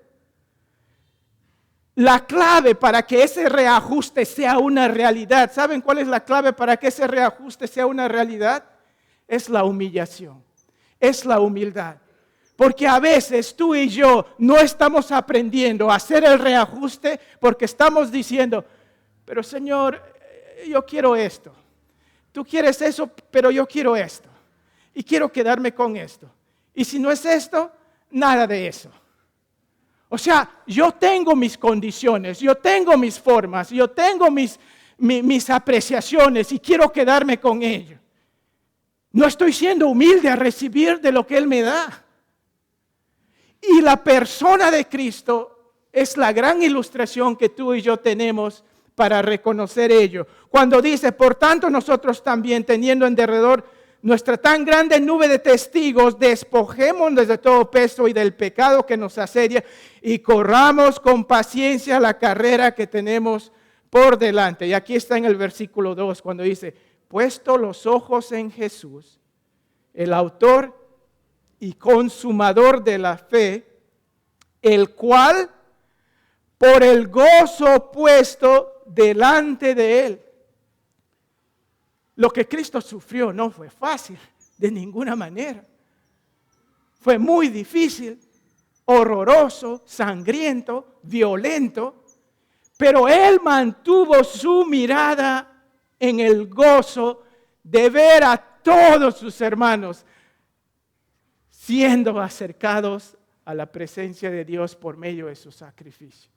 La clave para que ese reajuste sea una realidad, ¿saben cuál es la clave para que ese reajuste sea una realidad? Es la humillación, es la humildad. Porque a veces tú y yo no estamos aprendiendo a hacer el reajuste porque estamos diciendo, pero Señor, yo quiero esto. Tú quieres eso, pero yo quiero esto. Y quiero quedarme con esto. Y si no es esto, nada de eso. O sea, yo tengo mis condiciones, yo tengo mis formas, yo tengo mis apreciaciones y quiero quedarme con ello. No estoy siendo humilde a recibir de lo que Él me da. Y la persona de Cristo es la gran ilustración que tú y yo tenemos para reconocer ello. Cuando dice, por tanto nosotros también, teniendo en derredor nuestra tan grande nube de testigos, despojémonos de todo peso y del pecado que nos asedia y corramos con paciencia la carrera que tenemos por delante. Y aquí está en el versículo 2 cuando dice, puesto los ojos en Jesús, el autor y consumador de la fe, el cual por el gozo puesto delante de Él. Lo que Cristo sufrió no fue fácil, de ninguna manera. Fue muy difícil, horroroso, sangriento, violento, pero Él mantuvo su mirada en el gozo de ver a todos sus hermanos siendo acercados a la presencia de Dios por medio de su sacrificio.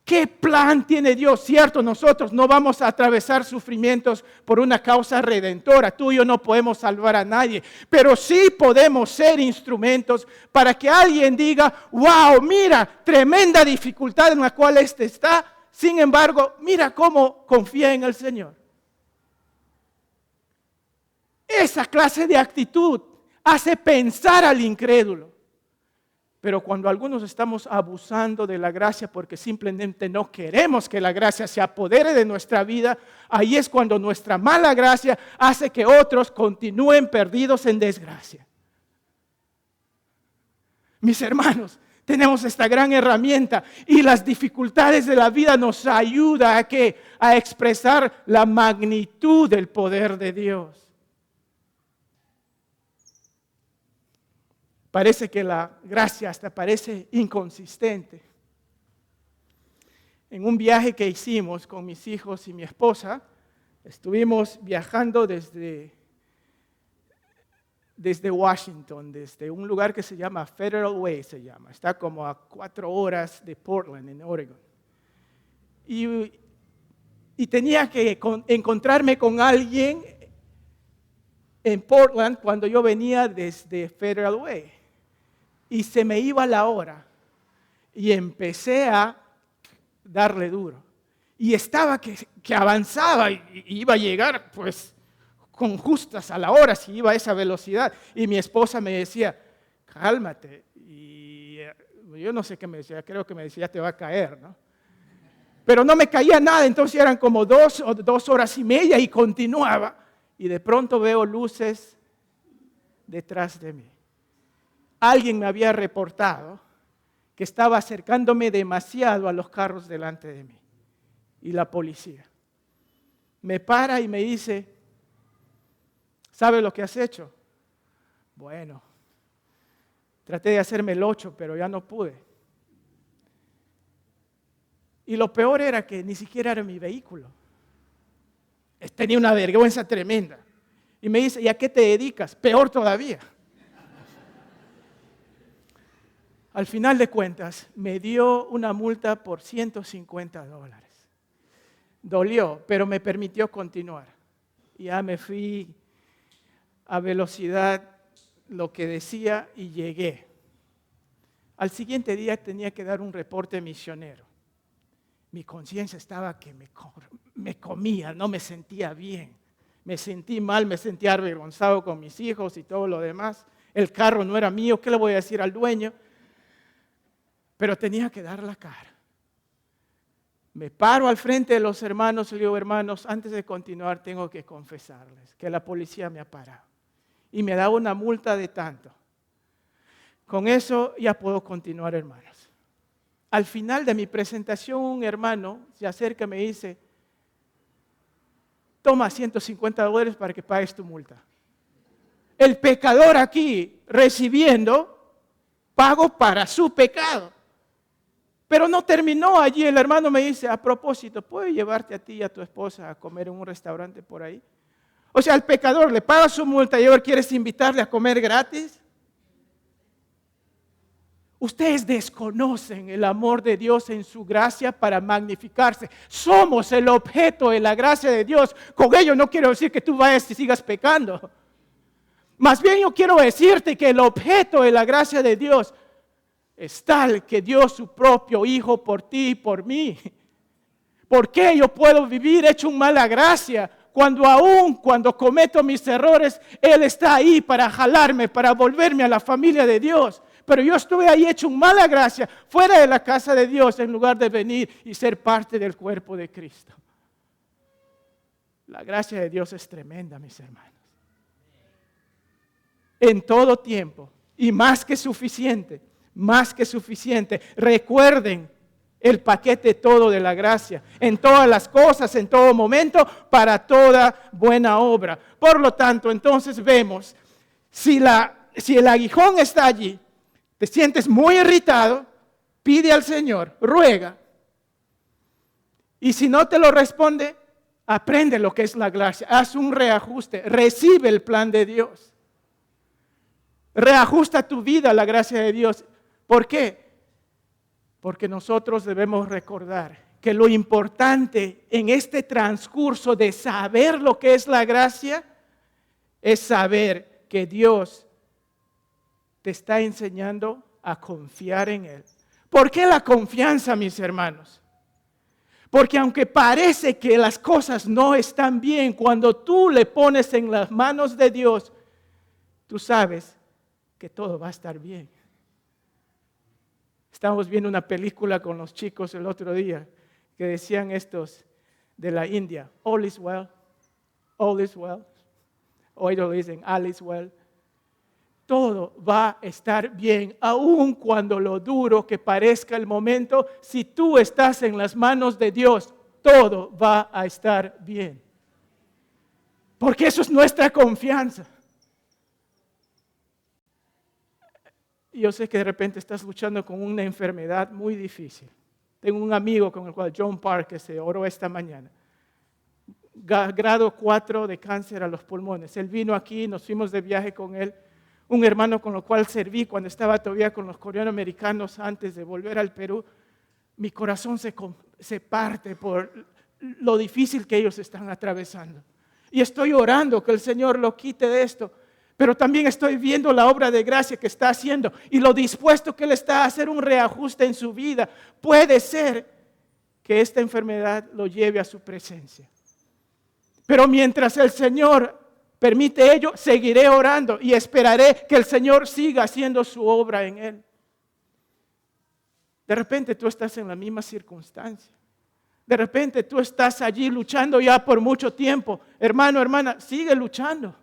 ¿Qué plan tiene Dios? Cierto, nosotros no vamos a atravesar sufrimientos por una causa redentora. Tú y yo no podemos salvar a nadie, pero sí podemos ser instrumentos para que alguien diga, wow, mira, tremenda dificultad en la cual este está. Sin embargo, mira cómo confía en el Señor. Esa clase de actitud hace pensar al incrédulo. Pero cuando algunos estamos abusando de la gracia porque simplemente no queremos que la gracia se apodere de nuestra vida, ahí es cuando nuestra mala gracia hace que otros continúen perdidos en desgracia. Mis hermanos, tenemos esta gran herramienta y las dificultades de la vida nos ayudan a expresar la magnitud del poder de Dios. Parece que la gracia hasta parece inconsistente. En un viaje que hicimos con mis hijos y mi esposa, estuvimos viajando desde Washington, desde un lugar que se llama Federal Way, está como a 4 horas de Portland, en Oregon. Y tenía que encontrarme con alguien en Portland cuando yo venía desde Federal Way. Y se me iba la hora y empecé a darle duro. Y estaba que avanzaba y iba a llegar pues con justas a la hora si iba a esa velocidad. Y mi esposa me decía, cálmate. Y yo no sé qué me decía, creo que me decía, te va a caer, ¿no? Pero no me caía nada, entonces eran como 2 horas y media y continuaba. Y de pronto veo luces detrás de mí. Alguien me había reportado que estaba acercándome demasiado a los carros delante de mí. Y la policía me para y me dice, ¿sabe lo que has hecho? Bueno, traté de hacerme el 8, pero ya no pude. Y lo peor era que ni siquiera era mi vehículo. Tenía una vergüenza tremenda. Y me dice, ¿y a qué te dedicas? Peor todavía. Al final de cuentas, me dio una multa por $150. Dolió, pero me permitió continuar. Ya me fui a velocidad, lo que decía, y llegué. Al siguiente día tenía que dar un reporte misionero. Mi conciencia estaba que me comía, no me sentía bien. Me sentí mal, me sentía avergonzado con mis hijos y todo lo demás. El carro no era mío, ¿qué le voy a decir al dueño? Pero tenía que dar la cara. Me paro al frente de los hermanos y le digo, hermanos, antes de continuar tengo que confesarles que la policía me ha parado y me da una multa de tanto. Con eso ya puedo continuar, hermanos. Al final de mi presentación, un hermano se acerca y me dice, toma $150 para que pagues tu multa. El pecador aquí recibiendo pago para su pecado. Pero no terminó allí. El hermano me dice, a propósito, ¿puedo llevarte a ti y a tu esposa a comer en un restaurante por ahí? O sea, al pecador le paga su multa y ahora quieres invitarle a comer gratis. Ustedes desconocen el amor de Dios en su gracia para magnificarse. Somos el objeto de la gracia de Dios. Con ello no quiero decir que tú vayas y sigas pecando. Más bien yo quiero decirte que el objeto de la gracia de Dios es tal que dio su propio Hijo por ti y por mí. ¿Por qué yo puedo vivir hecho un mala gracia cuando cometo mis errores, Él está ahí para jalarme, para volverme a la familia de Dios? Pero yo estuve ahí hecho un mala gracia, fuera de la casa de Dios, en lugar de venir y ser parte del cuerpo de Cristo. La gracia de Dios es tremenda, mis hermanos. En todo tiempo, y más que suficiente. Más que suficiente. Recuerden el paquete todo de la gracia, en todas las cosas, en todo momento, para toda buena obra. Por lo tanto, entonces vemos, si el aguijón está allí, te sientes muy irritado, pide al Señor, ruega. Y si no te lo responde, aprende lo que es la gracia, haz un reajuste, recibe el plan de Dios. Reajusta tu vida a la gracia de Dios. ¿Por qué? Porque nosotros debemos recordar que lo importante en este transcurso de saber lo que es la gracia es saber que Dios te está enseñando a confiar en Él. ¿Por qué la confianza, mis hermanos? Porque aunque parece que las cosas no están bien, cuando tú le pones en las manos de Dios, tú sabes que todo va a estar bien. Estábamos viendo una película con los chicos el otro día que decían estos de la India, all is well, all is well. Hoy lo dicen, all is well. todo va a estar bien, aun cuando lo duro que parezca el momento. Si tú estás en las manos de Dios, todo va a estar bien. Porque eso es nuestra confianza. Yo sé que de repente estás luchando con una enfermedad muy difícil. Tengo un amigo con el cual, John Park, que se oró esta mañana. Grado 4 de cáncer a los pulmones. Él vino aquí, nos fuimos de viaje con él. Un hermano con el cual serví cuando estaba todavía con los coreano-americanos antes de volver al Perú. Mi corazón se parte por lo difícil que ellos están atravesando. Y estoy orando que el Señor lo quite de esto. Pero también estoy viendo la obra de gracia que está haciendo y lo dispuesto que Él está a hacer un reajuste en su vida. Puede ser que esta enfermedad lo lleve a su presencia. Pero mientras el Señor permite ello, seguiré orando y esperaré que el Señor siga haciendo su obra en él. De repente tú estás en la misma circunstancia. De repente tú estás allí luchando ya por mucho tiempo. Hermano, hermana, sigue luchando.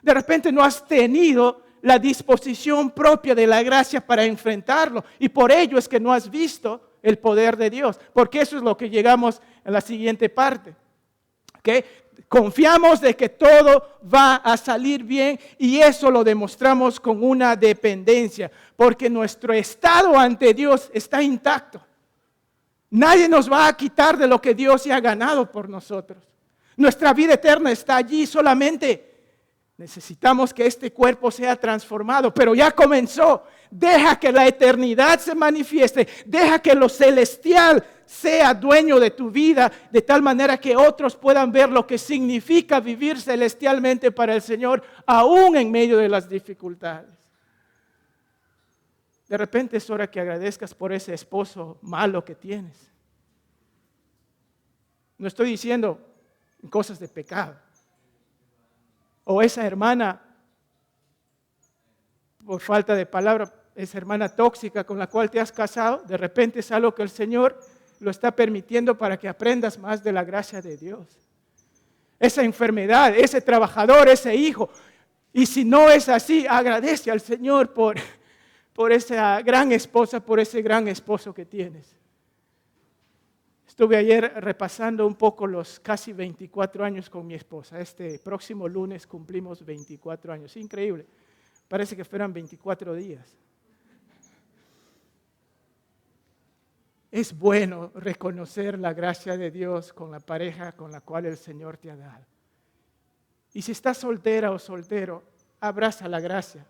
De repente no has tenido la disposición propia de la gracia para enfrentarlo. Y por ello es que no has visto el poder de Dios. Porque eso es lo que llegamos a la siguiente parte. ¿Okay? Confiamos de que todo va a salir bien y eso lo demostramos con una dependencia. Porque nuestro estado ante Dios está intacto. Nadie nos va a quitar de lo que Dios ya ha ganado por nosotros. Nuestra vida eterna está allí, solamente necesitamos que este cuerpo sea transformado, pero ya comenzó. Deja que la eternidad se manifieste, deja que lo celestial sea dueño de tu vida, de tal manera que otros puedan ver lo que significa vivir celestialmente para el Señor, aún en medio de las dificultades. De repente es hora que agradezcas por ese esposo malo que tienes. No estoy diciendo cosas de pecado. O esa hermana, por falta de palabra, esa hermana tóxica con la cual te has casado, de repente es algo que el Señor lo está permitiendo para que aprendas más de la gracia de Dios. Esa enfermedad, ese trabajador, ese hijo. Y si no es así, agradece al Señor por esa gran esposa, por ese gran esposo que tienes. Estuve ayer repasando un poco los casi 24 años con mi esposa. Este próximo lunes cumplimos 24 años. Increíble. Parece que fueran 24 días. Es bueno reconocer la gracia de Dios con la pareja con la cual el Señor te ha dado. Y si estás soltera o soltero, abraza la gracia.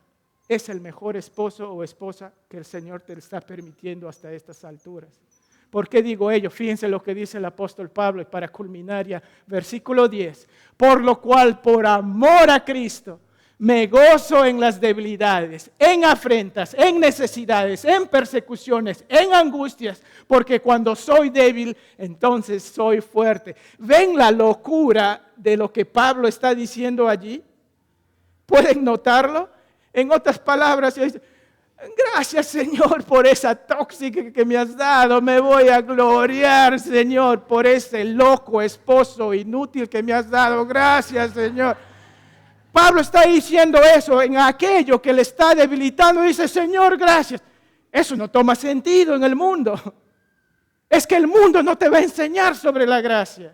Es el mejor esposo o esposa que el Señor te está permitiendo hasta estas alturas. ¿Por qué digo ello? Fíjense lo que dice el apóstol Pablo, y para culminar ya, versículo 10. Por lo cual, por amor a Cristo, me gozo en las debilidades, en afrentas, en necesidades, en persecuciones, en angustias, porque cuando soy débil, entonces soy fuerte. ¿Ven la locura de lo que Pablo está diciendo allí? ¿Pueden notarlo? En otras palabras, gracias, Señor, por esa tóxica que me has dado. Me voy a gloriar, Señor, por ese loco esposo inútil que me has dado. Gracias, Señor. Pablo está diciendo eso en aquello que le está debilitando. Dice, Señor, gracias. Eso no toma sentido en el mundo. Es que el mundo no te va a enseñar sobre la gracia.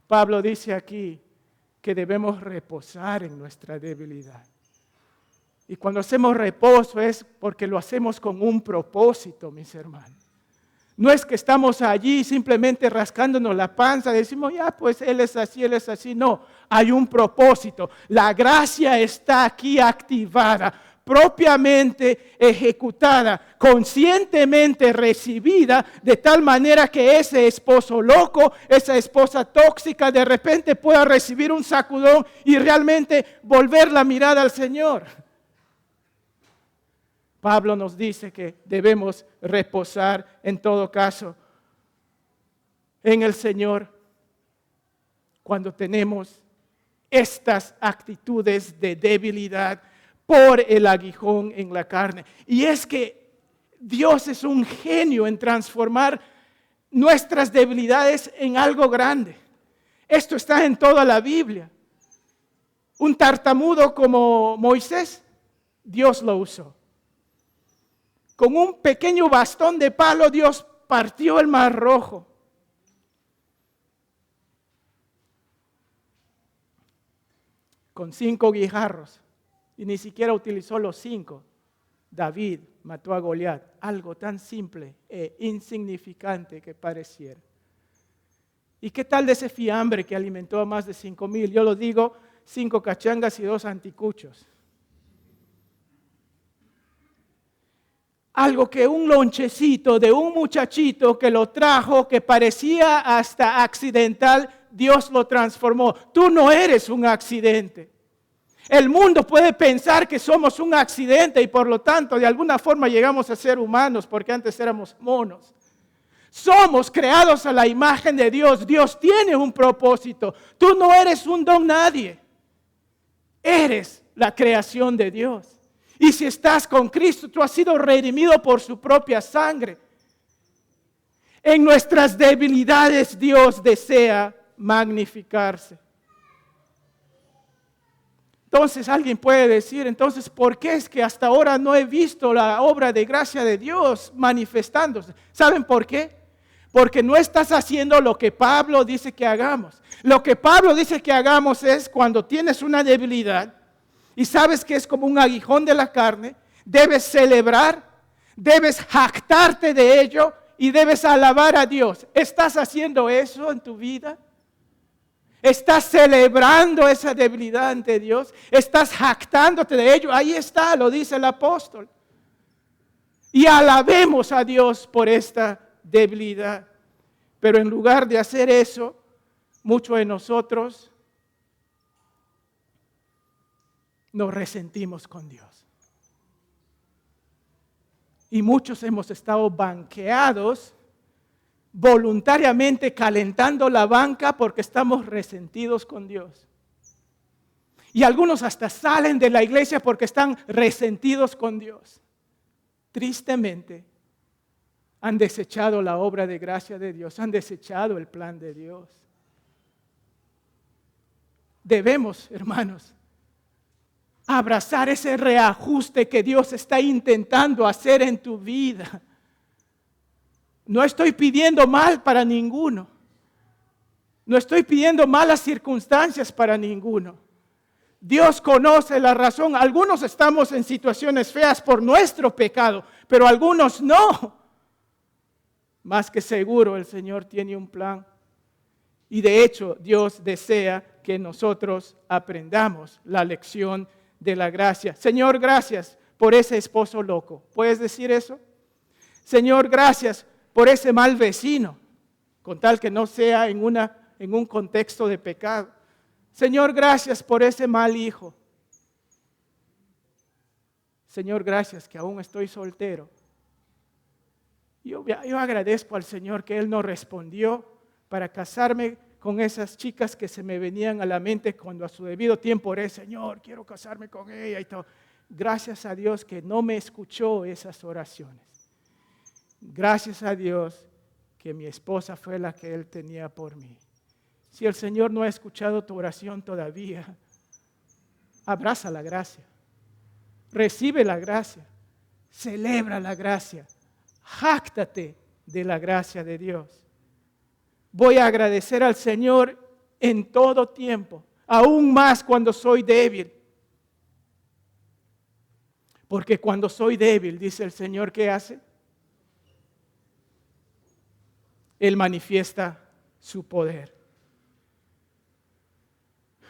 Pablo dice aquí que debemos reposar en nuestra debilidad. Y cuando hacemos reposo es porque lo hacemos con un propósito, mis hermanos. No es que estamos allí simplemente rascándonos la panza, decimos, ya pues Él es así, Él es así. No, hay un propósito. La gracia está aquí activada, propiamente ejecutada, conscientemente recibida, de tal manera que ese esposo loco, esa esposa tóxica, de repente pueda recibir un sacudón y realmente volver la mirada al Señor. Pablo nos dice que debemos reposar en todo caso en el Señor cuando tenemos estas actitudes de debilidad por el aguijón en la carne. Y es que Dios es un genio en transformar nuestras debilidades en algo grande. Esto está en toda la Biblia. Un tartamudo como Moisés, Dios lo usó. Con un pequeño bastón de palo, Dios partió el mar rojo. Con 5 guijarros, y ni siquiera utilizó los 5. David mató a Goliat, algo tan simple e insignificante que pareciera. ¿Y qué tal de ese fiambre que alimentó a más de 5,000? Yo lo digo, 5 cachangas y 2 anticuchos. Algo que un lonchecito de un muchachito que lo trajo, que parecía hasta accidental, Dios lo transformó. Tú no eres un accidente. El mundo puede pensar que somos un accidente y por lo tanto de alguna forma llegamos a ser humanos porque antes éramos monos. Somos creados a la imagen de Dios. Dios tiene un propósito. Tú no eres un don nadie. Eres la creación de Dios. Y si estás con Cristo, tú has sido redimido por su propia sangre. En nuestras debilidades Dios desea magnificarse. Entonces alguien puede decir, entonces, ¿por qué es que hasta ahora no he visto la obra de gracia de Dios manifestándose? ¿Saben por qué? Porque no estás haciendo lo que Pablo dice que hagamos. Lo que Pablo dice que hagamos es cuando tienes una debilidad y sabes que es como un aguijón de la carne, debes celebrar, debes jactarte de ello y debes alabar a Dios. ¿Estás haciendo eso en tu vida? ¿Estás celebrando esa debilidad ante Dios? ¿Estás jactándote de ello? Ahí está, lo dice el apóstol. Y alabemos a Dios por esta debilidad. Pero en lugar de hacer eso, muchos de nosotros nos resentimos con Dios. Y muchos hemos estado banqueados, voluntariamente calentando la banca porque estamos resentidos con Dios. Y algunos hasta salen de la iglesia porque están resentidos con Dios. Tristemente, han desechado la obra de gracia de Dios, han desechado el plan de Dios. Debemos, hermanos, abrazar ese reajuste que Dios está intentando hacer en tu vida. No estoy pidiendo mal para ninguno. No estoy pidiendo malas circunstancias para ninguno. Dios conoce la razón. Algunos estamos en situaciones feas por nuestro pecado, pero algunos no. Más que seguro el Señor tiene un plan. Y de hecho Dios desea que nosotros aprendamos la lección de la gracia. Señor, gracias por ese esposo loco. ¿Puedes decir eso? Señor, gracias por ese mal vecino, con tal que no sea en un contexto de pecado. Señor, gracias por ese mal hijo. Señor, gracias que aún estoy soltero. Yo agradezco al Señor que Él no respondió para casarme con esas chicas que se me venían a la mente cuando a su debido tiempo oré, Señor, quiero casarme con ella y todo. Gracias a Dios que no me escuchó esas oraciones. Gracias a Dios que mi esposa fue la que Él tenía por mí. Si el Señor no ha escuchado tu oración todavía, abraza la gracia, recibe la gracia, celebra la gracia, jáctate de la gracia de Dios. Voy a agradecer al Señor en todo tiempo, aún más cuando soy débil. Porque cuando soy débil, dice el Señor, ¿qué hace? Él manifiesta su poder.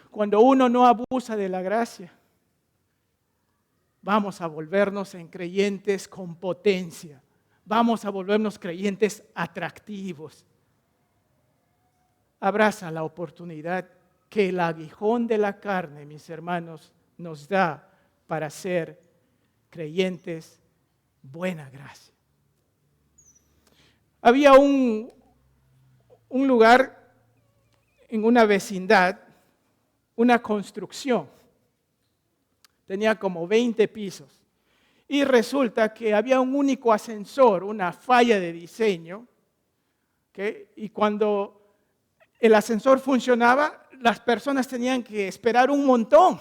Cuando uno no abusa de la gracia, vamos a volvernos en creyentes con potencia. Vamos a volvernos creyentes atractivos. Abraza la oportunidad que el aguijón de la carne, mis hermanos, nos da para ser creyentes buena gracia. Había un lugar en una vecindad, una construcción. Tenía como 20 pisos. Y resulta que había un único ascensor, una falla de diseño. ¿Okay? Y cuando el ascensor funcionaba, las personas tenían que esperar un montón.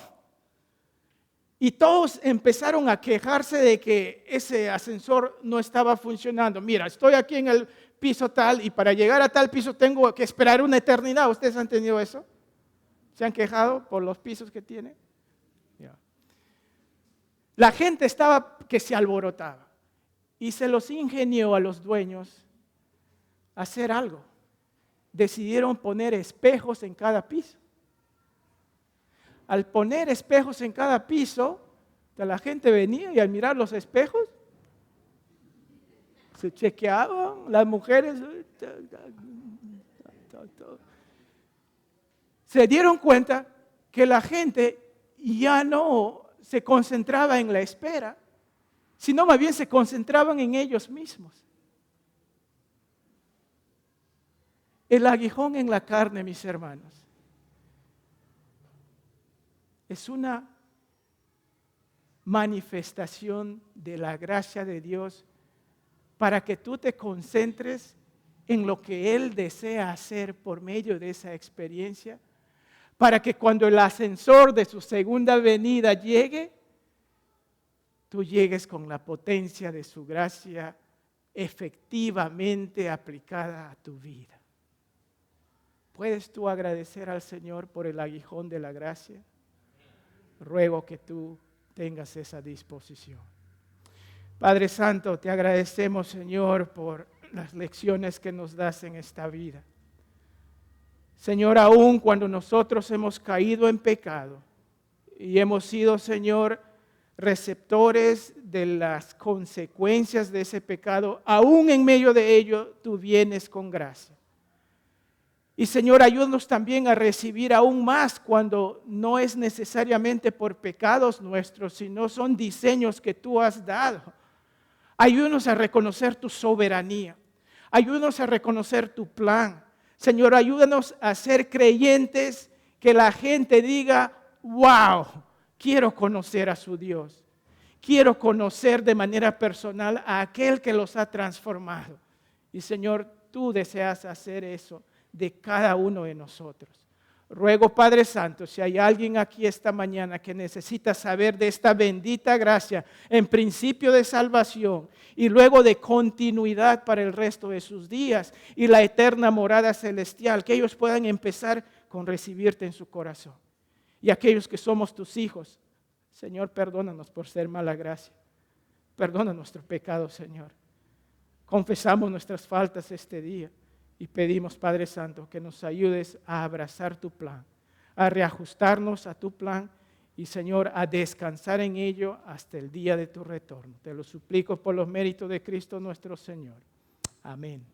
Y todos empezaron a quejarse de que ese ascensor no estaba funcionando. Mira, estoy aquí en el piso tal y para llegar a tal piso tengo que esperar una eternidad. ¿Ustedes han tenido eso? ¿Se han quejado por los pisos que tienen? Yeah. La gente estaba que se alborotaba y se los ingenió a los dueños a hacer algo. Decidieron poner espejos en cada piso. Al poner espejos en cada piso, la gente venía y al mirar los espejos, se chequeaban, las mujeres se dieron cuenta que la gente ya no se concentraba en la espera, sino más bien se concentraban en ellos mismos. El aguijón en la carne, mis hermanos, es una manifestación de la gracia de Dios para que tú te concentres en lo que Él desea hacer por medio de esa experiencia, para que cuando el ascensor de su segunda venida llegue, tú llegues con la potencia de su gracia efectivamente aplicada a tu vida. ¿Puedes tú agradecer al Señor por el aguijón de la gracia? Ruego que tú tengas esa disposición. Padre Santo, te agradecemos, Señor, por las lecciones que nos das en esta vida. Señor, aun cuando nosotros hemos caído en pecado y hemos sido, Señor, receptores de las consecuencias de ese pecado, aún en medio de ello, tú vienes con gracia. Y Señor, ayúdanos también a recibir aún más cuando no es necesariamente por pecados nuestros, sino son diseños que tú has dado. Ayúdanos a reconocer tu soberanía. Ayúdanos a reconocer tu plan. Señor, ayúdanos a ser creyentes que la gente diga, wow, quiero conocer a su Dios. Quiero conocer de manera personal a aquel que los ha transformado. Y Señor, tú deseas hacer eso de cada uno de nosotros. Ruego, Padre Santo, si hay alguien aquí esta mañana que necesita saber de esta bendita gracia en principio de salvación y luego de continuidad para el resto de sus días y la eterna morada celestial, que ellos puedan empezar con recibirte en su corazón. Y aquellos que somos tus hijos, Señor, perdónanos por ser mala gracia. Perdona nuestro pecado, Señor. Confesamos nuestras faltas este día. Y pedimos, Padre Santo, que nos ayudes a abrazar tu plan, a reajustarnos a tu plan y, Señor, a descansar en ello hasta el día de tu retorno. Te lo suplico por los méritos de Cristo nuestro Señor. Amén.